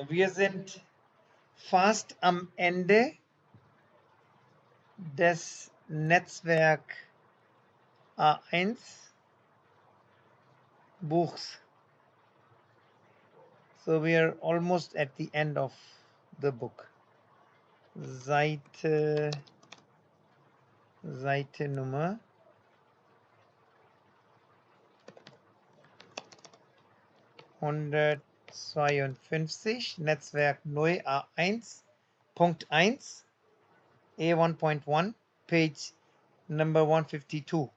Wir sind fast am Ende des Netzwerk A1 Buchs. So we are almost at the end of the book. Seite Nummer 152, Netzwerk neu A1, Punkt 1, E1.1, page number 152.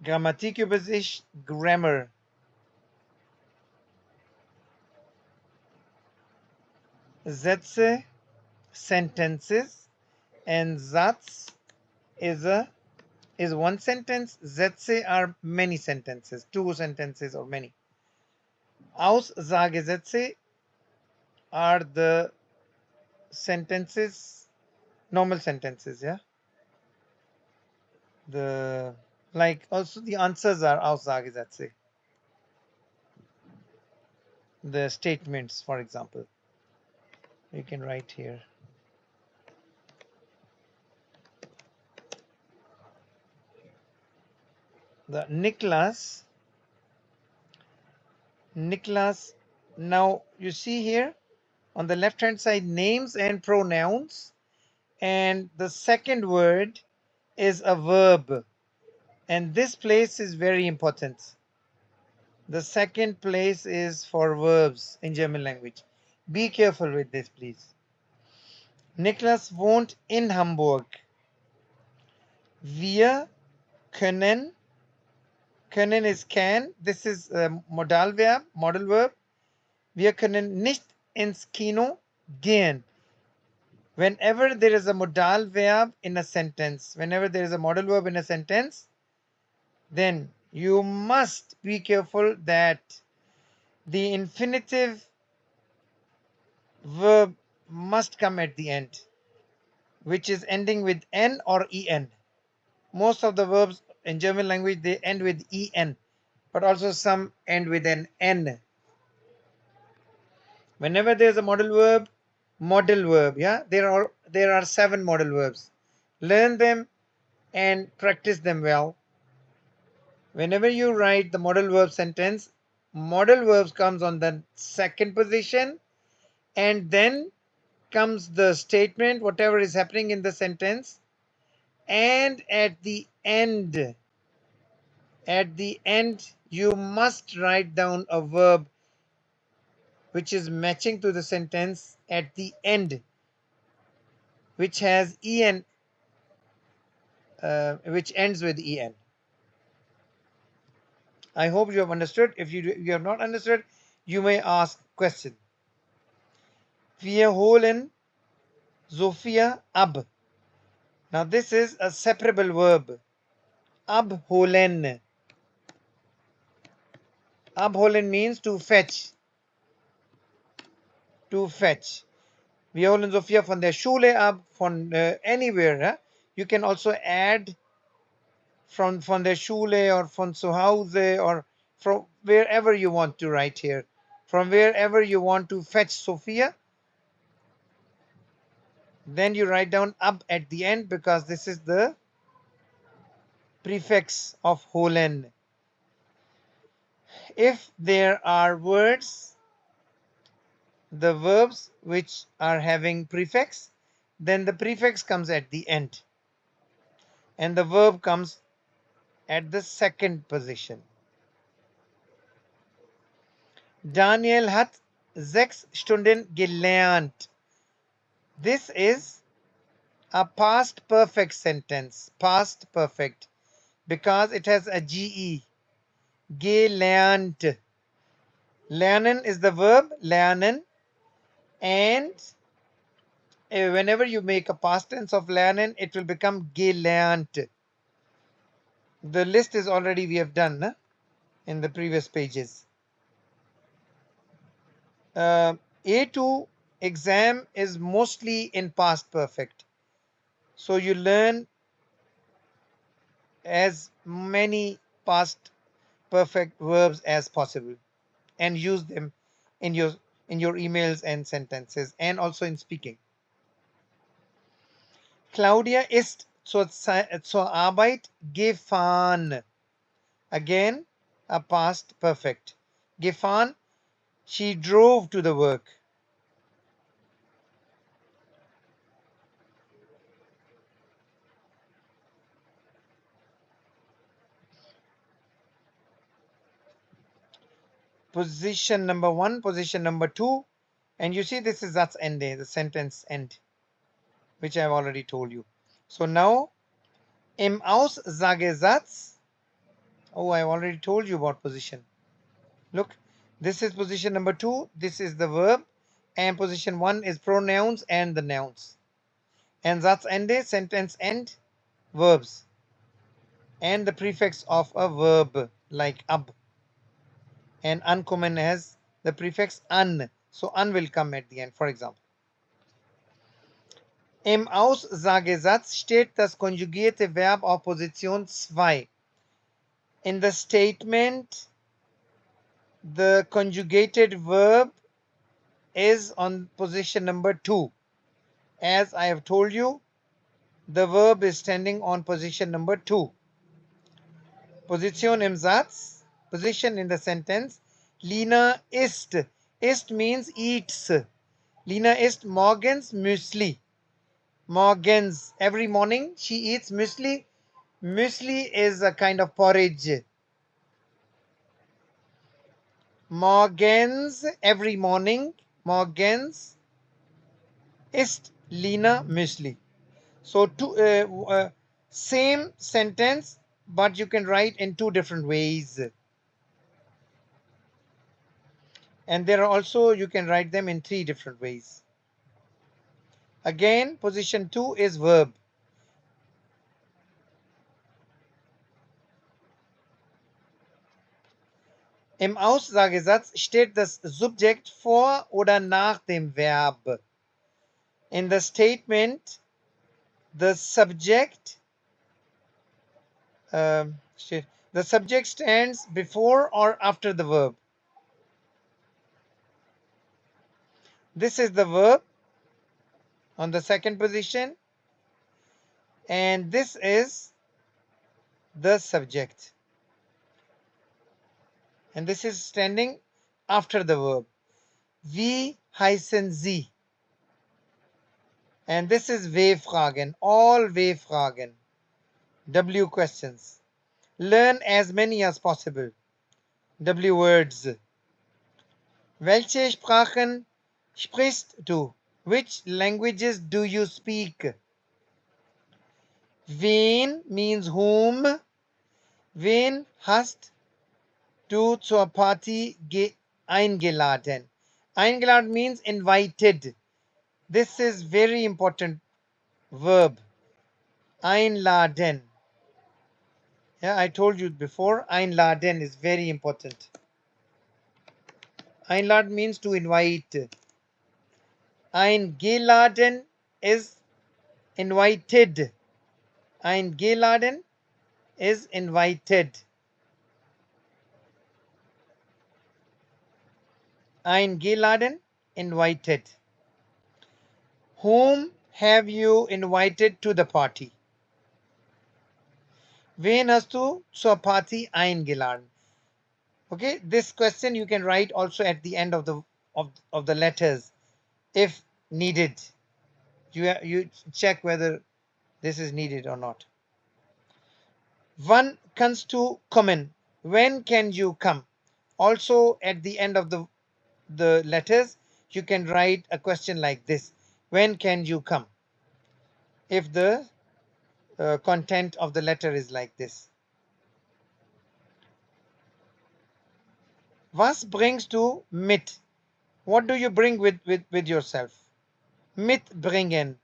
Grammatikübersicht, Grammar. Sätze, sentences, and Satz is one sentence. Sätze are many sentences, two sentences or many. Aussagesätze are the sentences, normal sentences, yeah. Also the answers are Aussagesätze. The statements, for example, you can write here. The Niklas, now you see here on the left hand side names and pronouns, and the second word is a verb, and this place is very important. The second place is for verbs in German language. Be careful with this, please. Niklas wohnt in Hamburg. Wir können is can. This is a modal verb, modal verb. Wir können nicht ins Kino gehen. Whenever there is a modal verb in a sentence, whenever there is a modal verb in a sentence, then you must be careful that the infinitive verb must come at the end, which is ending with n or en. Most of the verbs in German language, they end with en, but also some end with an n. Whenever there is a modal verb, yeah, there are 7 modal verbs. Learn them and practice them well. Whenever you write the modal verb sentence, modal verbs comes on the second position, and then comes the statement, whatever is happening in the sentence, and at the end you must write down a verb which is matching to the sentence at the end, which has en, which ends with en. I hope you have understood. If you have not understood, you may ask question. Wir holen Sophia ab. Now this is a separable verb. Abholen. Abholen means to fetch. To fetch. Wir holen Sophia von der Schule ab, von anywhere. You can also add from der Schule or von zu Hause or from wherever you want to write here. From wherever you want to fetch Sophia. Then you write down ab at the end because this is the prefix of holen. If there are words, the verbs which are having prefix, then the prefix comes at the end and the verb comes at the second position. Daniel hat 6 Stunden gelernt. This is a past perfect sentence, past perfect, because it has a ge. Gelernt. Lernen is the verb, lernen, and whenever you make a past tense of lernen, it will become gelernt. The list is already we have done in the previous pages. A2 exam is mostly in past perfect. So you learn as many past perfect verbs as possible and use them in in your emails and sentences, and also in speaking. Claudia ist zur Arbeit gefahren. Again, a past perfect. Gefahren, she drove to the work. Position number 1, position number 2, and you see this is Satzende, the sentence end, which I've already told you. So now, im Aussagesatz, oh, I've already told you about position. Look, this is position number 2, this is the verb, and position 1 is pronouns and the nouns. And Satzende, sentence end, verbs, and the prefix of a verb like ab, and ankommen has the prefix an, so an will come at the end, for example. Im Aussagesatz steht das konjugierte Verb auf Position 2. In the statement, the conjugated verb is on position number 2. As I have told you, the verb is standing on position number 2. Position im Satz, position in the sentence. Lina isst. Isst means eats. Lina isst morgens Müsli. Morgens, every morning she eats muesli. Muesli is a kind of porridge. Morgens, every morning. Morgens isst Lina muesli. So same sentence, but you can write in 2 different ways. And there are also, you can write them in 3 different ways. Again, position 2 is verb. Im Aussagesatz steht das Subjekt vor oder nach dem Verb. In the statement, the subject stands before or after the verb. This is the verb on the second position, and this is the subject, and this is standing after the verb. Wie heißen Sie? And this is W-Fragen, all W-Fragen, W questions. Learn as many as possible, W words. Welche Sprachen sprichst du? Which languages do you speak? Wen means whom. Wen hast du zur Party eingeladen? Eingeladen means invited. This is very important verb. Einladen. Yeah, I told you before, einladen is very important. Einladen means to invite. Eingeladen is invited. Eingeladen is invited. Eingeladen, invited. Whom have you invited to the party? Wen hast du zur Party eingeladen? Okay, this question you can write also at the end of the letters if needed. You check whether this is needed or not. Wann kannst du kommen? When can you come? Also at the end of the letters you can write a question like this: when can you come? If the content of the letter is like this. Was bringst du mit? What do you bring with yourself? Mitbringen.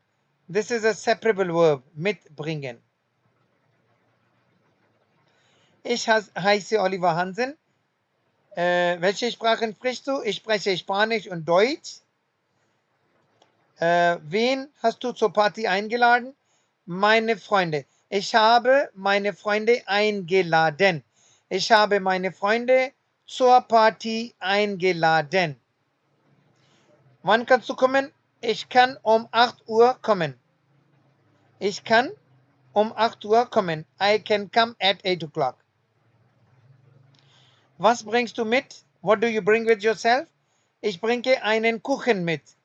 This is a separable verb. Mitbringen. Ich heiße Oliver Hansen. Welche Sprachen sprichst du? Ich spreche Spanisch und Deutsch. Wen hast du zur Party eingeladen? Meine Freunde. Ich habe meine Freunde eingeladen. Ich habe meine Freunde zur Party eingeladen. Wann kannst du kommen? Ich kann 8 Uhr kommen. Ich kann 8 Uhr kommen. I can come at 8 o'clock. Was bringst du mit? What do you bring with yourself? Ich bringe einen Kuchen mit.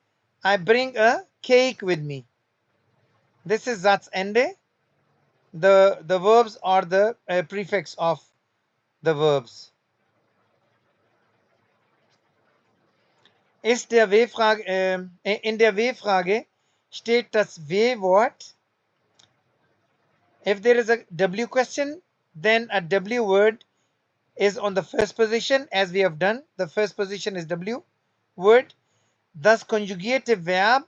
I bring a cake with me. This is Satzende. The verbs are the prefix of the verbs. In der W-Frage steht das W-Wort. If there is a W question, then a W word is on the first position, as we have done. The first position is W word. Das konjugierte Verb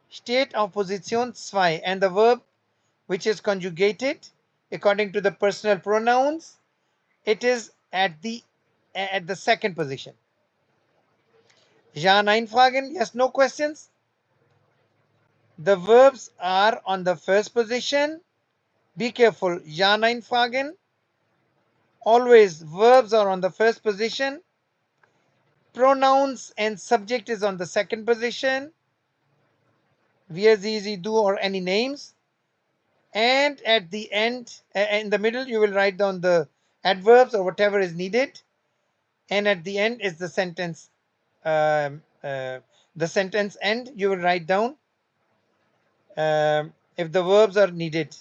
steht auf Position 2, and the verb which is conjugated according to the personal pronouns, it is at the second position. Ja, nein Fragen, yes, no questions. The verbs are on the first position. Be careful. Ja, nein Fragen. Always verbs are on the first position. Pronouns and subject is on the second position. Wir, sie, sie, du, or any names. And at the end, in the middle, you will write down the adverbs or whatever is needed. And at the end is the sentence. The sentence end, you will write down if the verbs are needed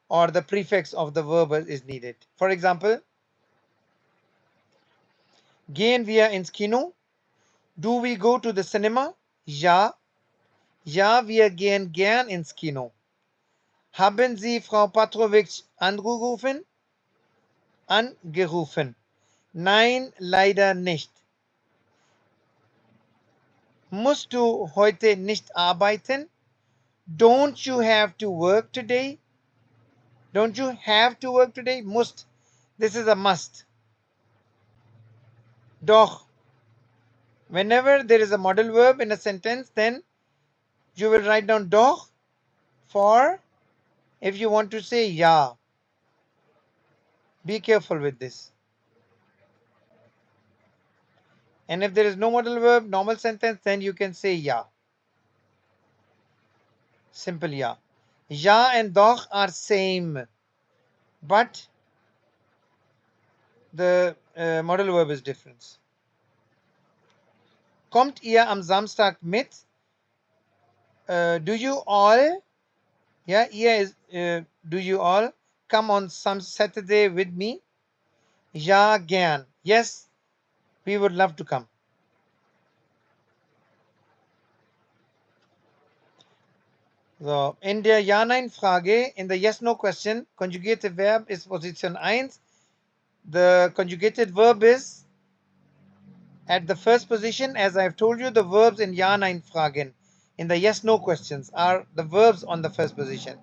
or the prefix of the verb is needed. For example, gehen wir ins Kino? Do we go to the cinema? Ja. Ja, wir gehen gern ins Kino. Haben Sie Frau Patrovic angerufen? Angerufen. Nein, leider nicht. Musst du heute nicht arbeiten? Don't you have to work today? Don't you have to work today? Must. This is a must. Doch. Whenever there is a modal verb in a sentence, then you will write down doch for if you want to say ja. Be careful with this. And if there is no modal verb, normal sentence, then you can say ja. Simple ja. Ja and doch are same, but the modal verb is different. Kommt ihr am Samstag mit? Do you all? Yeah, ihr is do you all come on some Saturday with me? Ja, gern. Yes, we would love to come. So, in der Ja-Nein-Frage, in the Yes-No question, conjugated verb is position 1. The conjugated verb is at the first position. As I've told you, the verbs in Ja-Nein-Fragen, in the Yes-No questions, are the verbs on the first position.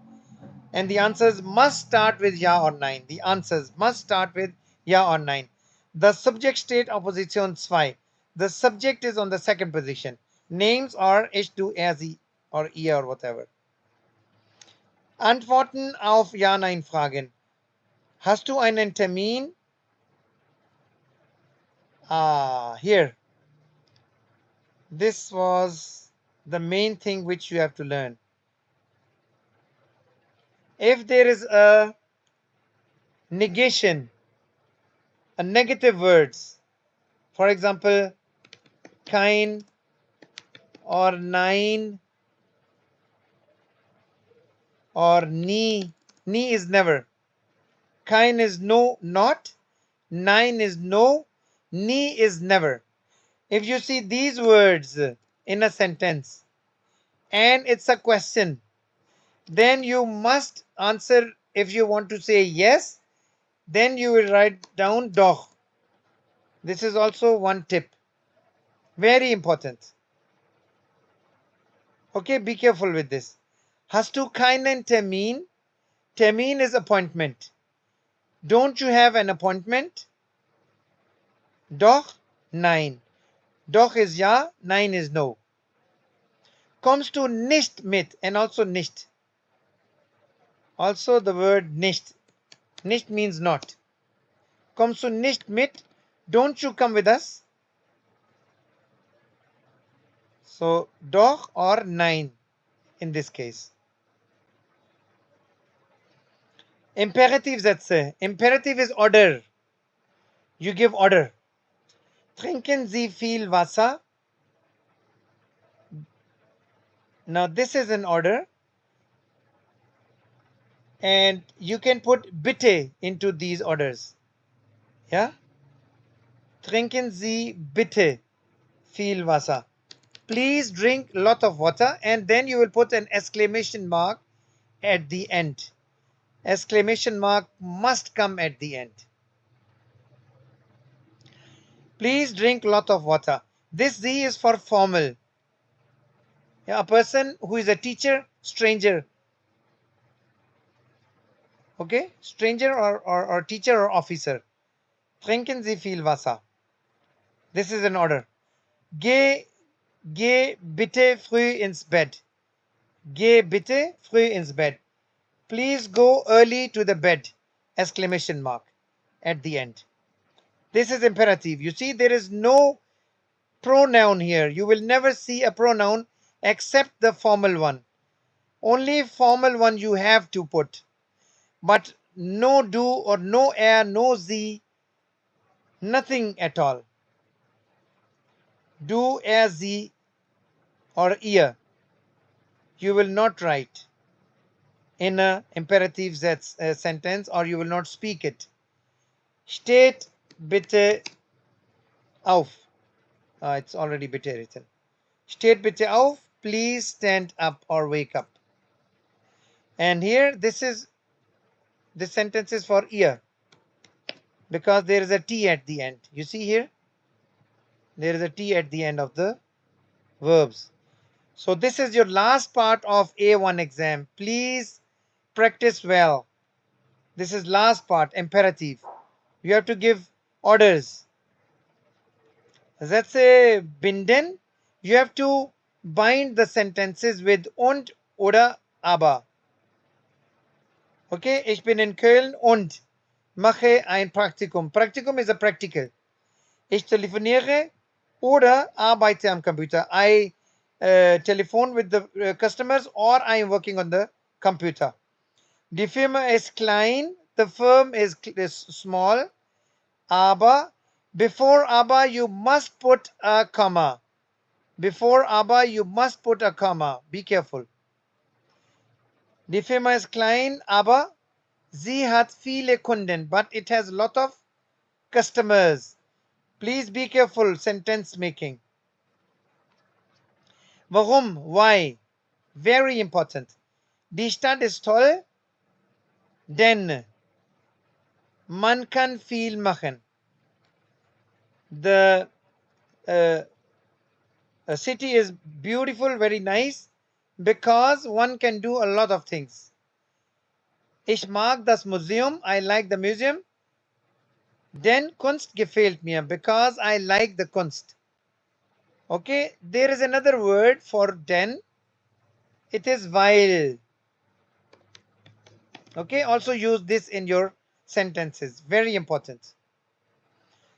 And the answers must start with Ja or Nein. The answers must start with Ja or Nein. The subject state of position 2. The subject is on the second position. Names are Ich, du, er, sie, or ihr, or whatever. Antworten auf Ja-Nein-Fragen. Hast du einen Termin? Here. This was the main thing which you have to learn. If there is a negation, a negative words, for example, kein or nein or nie. Nie is never. Kein is no, not. Nein is no. Nie is never. If you see these words in a sentence and it's a question, then you must answer. If you want to say yes, then you will write down doch. This is also one tip. Very important. Okay, be careful with this. Hast du keinen Termin? Termin is appointment. Don't you have an appointment? Doch, nein. Doch is ja, nein is no. Kommst du nicht mit, and also nicht. Also the word nicht. Nicht means not. Kommst du nicht mit? Don't you come with us? So doch or nein in this case. Imperative Sätze. Imperative is order. You give order. Trinken Sie viel Wasser? Now this is an order. And you can put bitte into these orders. Yeah? Trinken Sie bitte viel Wasser. Please drink a lot of water, and then you will put an exclamation mark at the end. Exclamation mark must come at the end. Please drink a lot of water. This Z is for formal. Yeah, a person who is a teacher, stranger. Okay? Stranger or teacher or officer. Trinken Sie viel Wasser. This is an order. Geh bitte früh ins Bett. Geh bitte früh ins Bett. Please go early to the bed. Exclamation mark at the end. This is imperative. You see, there is no pronoun here. You will never see a pronoun except the formal one. Only formal one you have to put. But no do or no er, no z, nothing at all. Do, er, z or ear. You will not write in a imperative sentence, or you will not speak it. Steht bitte auf. It's already bitte written. Steht bitte auf. Please stand up or wake up. And here this sentence is for ear, because there is a T at the end. You see here? There is a T at the end of the verbs. So this is your last part of A1 exam. Please practice well. This is last part, imperative. You have to give orders. Let's say binden. You have to bind the sentences with und oder aber. Okay, ich bin in Köln und mache ein Praktikum. Praktikum is a practical. Ich telefoniere oder arbeite am Computer. I telephone with the customers, or I am working on the computer. Die Firma ist klein. The firm is small. Aber, before aber, you must put a comma. Before aber, you must put a comma. Be careful. Die Firma ist klein, aber sie hat viele Kunden, but it has a lot of customers. Please be careful, sentence making. Warum? Why? Very important. Die Stadt ist toll, denn man kann viel machen. The city is beautiful, very nice, because one can do a lot of things. Ich mag das Museum. I like the museum. Denn Kunst gefällt mir, because I like the Kunst. Okay, there is another word for denn. It is weil. Okay, also use this in your sentences. Very important.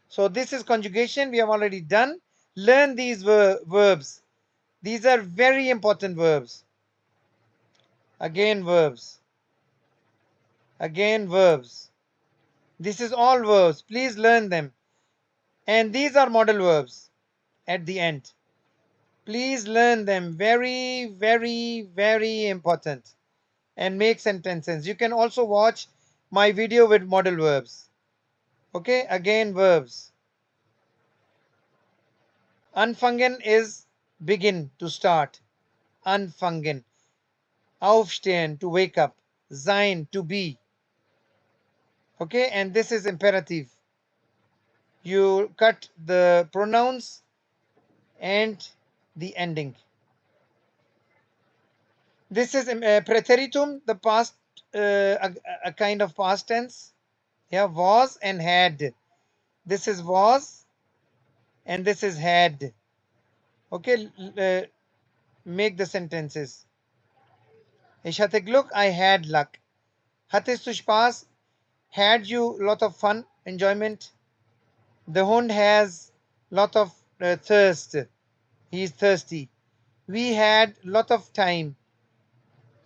So this is conjugation. We have already done. Learn these verbs. These are very important verbs. Again verbs. Again verbs. This is all verbs. Please learn them. And these are modal verbs at the end. Please learn them. Very, very, very important. And make sentences. You can also watch my video with modal verbs. Okay, again verbs. Anfangen is begin, to start. Anfangen. Aufstehen, to wake up. Sein, to be. Okay, and this is imperative. You cut the pronouns and the ending. This is preteritum, the past, a kind of past tense. Yeah, was and had. This is was and this is had. Okay, make the sentences. Ich hatte Glück, I had luck. Hattest du Spaß? Had you lot of fun, enjoyment? The Hund has lot of thirst. He is thirsty. We had lot of time.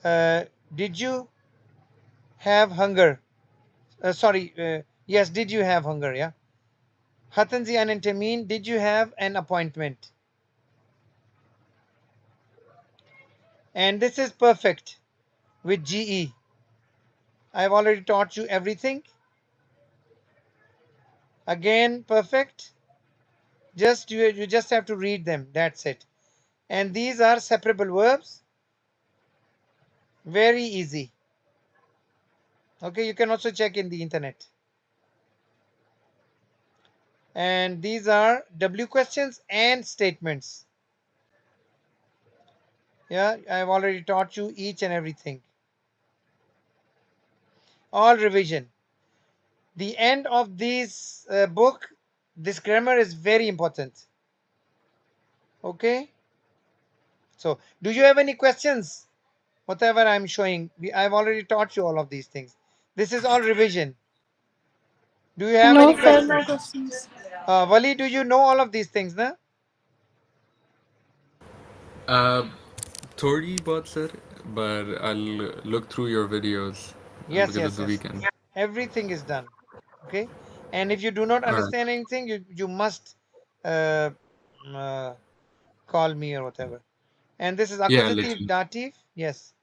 Did you have hunger? Yes, did you have hunger? Yeah. Hatten Sie einen Termin? Did you have an appointment? And this is perfect with GE. I've already taught you everything. Again, perfect. You just have to read them. That's it. And these are separable verbs. Very easy. Okay, you can also check in the internet. And these are W questions and statements. Yeah, I've already taught you each and everything. All revision. The end of this book, this grammar is very important. Okay. So, do you have any questions? Whatever I'm showing, I've already taught you all of these things. This is all revision. Do you have No, any sir, questions? no questions. Wali, do you know all of these things, na? Uh, Tori bought sir, but I'll look through your videos Yes, because yes, it's the yes. weekend. Everything is done. Okay. And if you do not All right. understand anything, you must uh, call me or whatever. And this is Yeah, accusative, literally. dative. Yes.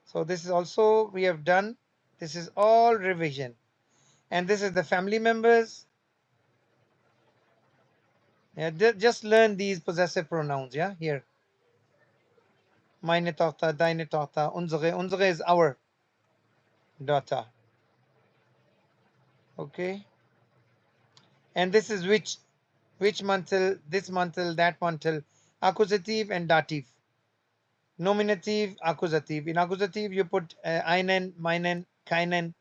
So this is also we have done. This is all revision. And this is the family members. Yeah, just learn these possessive pronouns. Yeah, here. Meine Tochter, deine Tochter, unsere. Unsere is our daughter. Okay. And this is which mantel, this mantel, that mantel. Accusative and dative. Nominative, accusative. In accusative, you put einen, meinen, keinen.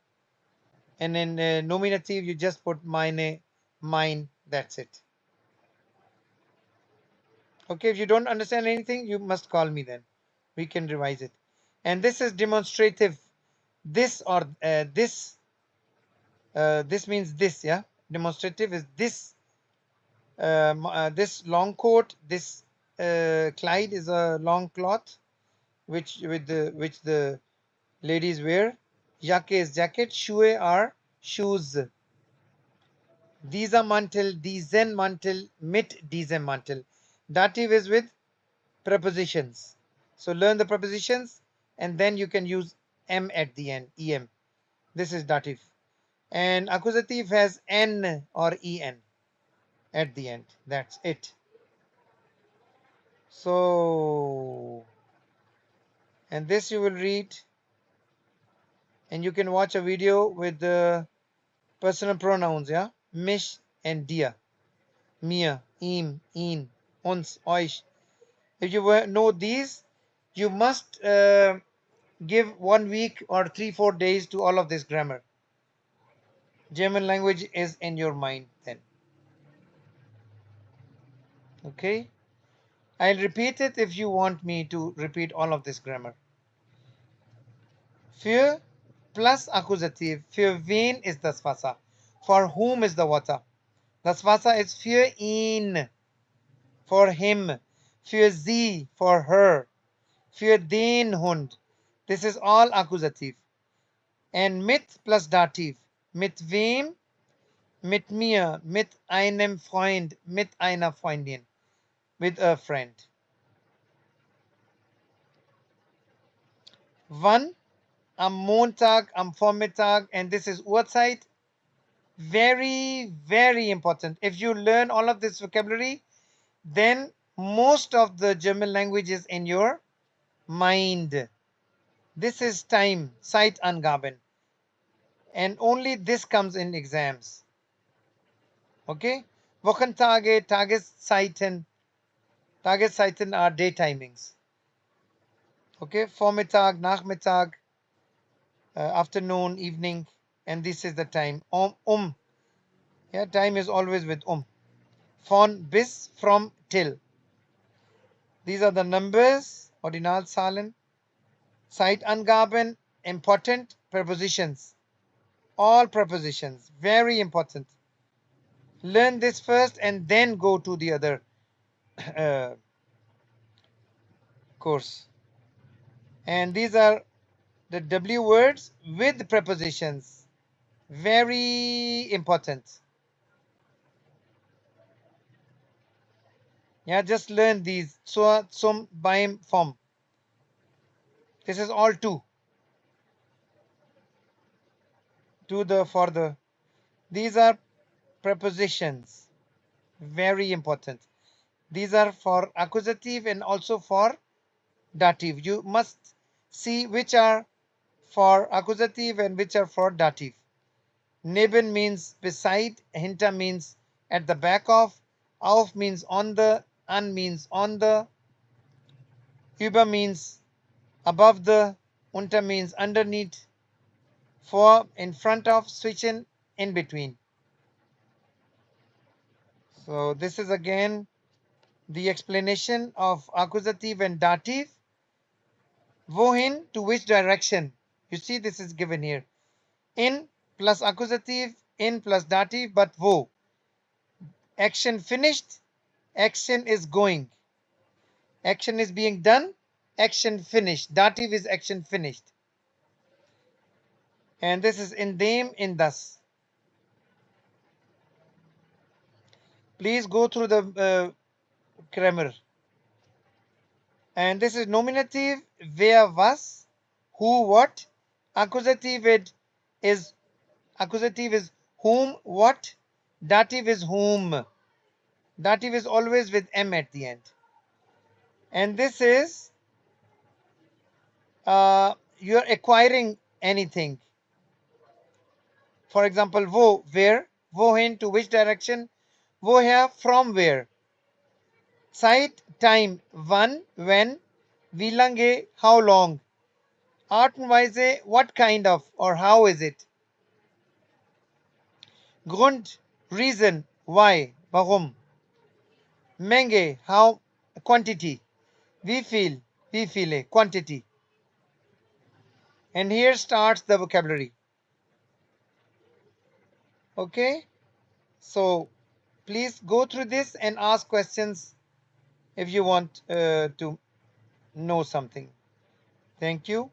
And in nominative, you just put meine, mine. That's it. Okay, if you don't understand anything, you must call me then. We can revise it. And this is demonstrative. This or this means this, yeah. Demonstrative is this. This long coat. This Clyde is a long cloth, which the ladies wear. Jacke is jacket. Schuhe are shoes. Dieser Mantel, diesen Mantel, mit diesem Mantel. Dative is with prepositions. So learn the prepositions and then you can use M at the end, EM. This is dative. And accusative has N or EN at the end. That's it. So, and this you will read and you can watch a video with the personal pronouns, yeah? Mich and dir. Mir, ihm, ihn, uns, euch. If you know these, you must give 1 week or 3-4 days to all of this grammar. German language is in your mind then. Okay. I'll repeat it if you want me to repeat all of this grammar. Für plus Akkusativ. Für wen ist das Wasser? For whom is the water? Das Wasser ist für ihn. For him. Für sie. For her. Für den Hund. This is all Akkusativ. And mit plus Dativ. Mit wem? Mit mir. Mit einem Freund. Mit einer Freundin. With a friend. Wann? Am Montag, am Vormittag, and this is Uhrzeit. Very, very important. If you learn all of this vocabulary, then most of the German language is in your mind. This is time, Zeitangaben. And only this comes in exams. Okay? Wochentage, Tageszeiten. Tageszeiten are day timings. Okay? Vormittag, Nachmittag, afternoon, evening. And this is the time. Yeah, time is always with Von, bis, from, till. These are the numbers, Ordinalzahlen. Zeitangaben, important prepositions. All prepositions, very important. Learn this first and then go to the other course. And these are the W words with prepositions. Very important. Yeah, just learn these. So, some, beim, vom. This is all two. To the, for the. These are prepositions. Very important. These are for accusative and also for dative. You must see which are for accusative and which are for dative. Neben means beside, hinter means at the back of, auf means on the, an means on the, über means above the, unter means underneath, vor in front of, zwischen in between. So this is again the explanation of accusative and dative. Wohin, to which direction? You see, this is given here. In plus accusative, in plus dative, but wo. Action finished, action is going. Action is being done, action finished. Dative is action finished. And this is in dem, in thus. Please go through the grammar. And this is nominative, wer, was, who, what. Accusative is accusative is whom, what. Dative is whom. Dative is always with m at the end. And this is you're acquiring anything. For example, wo, where, wohin, to which direction, woher, from where. Zeit, time, wann, when, wie lange, how long. Art and Weise, what kind of or how is it? Grund, reason, why, warum. Menge, how, quantity. Wie viel, wie viele, quantity. And here starts the vocabulary. Okay, so please go through this and ask questions if you want to know something. Thank you.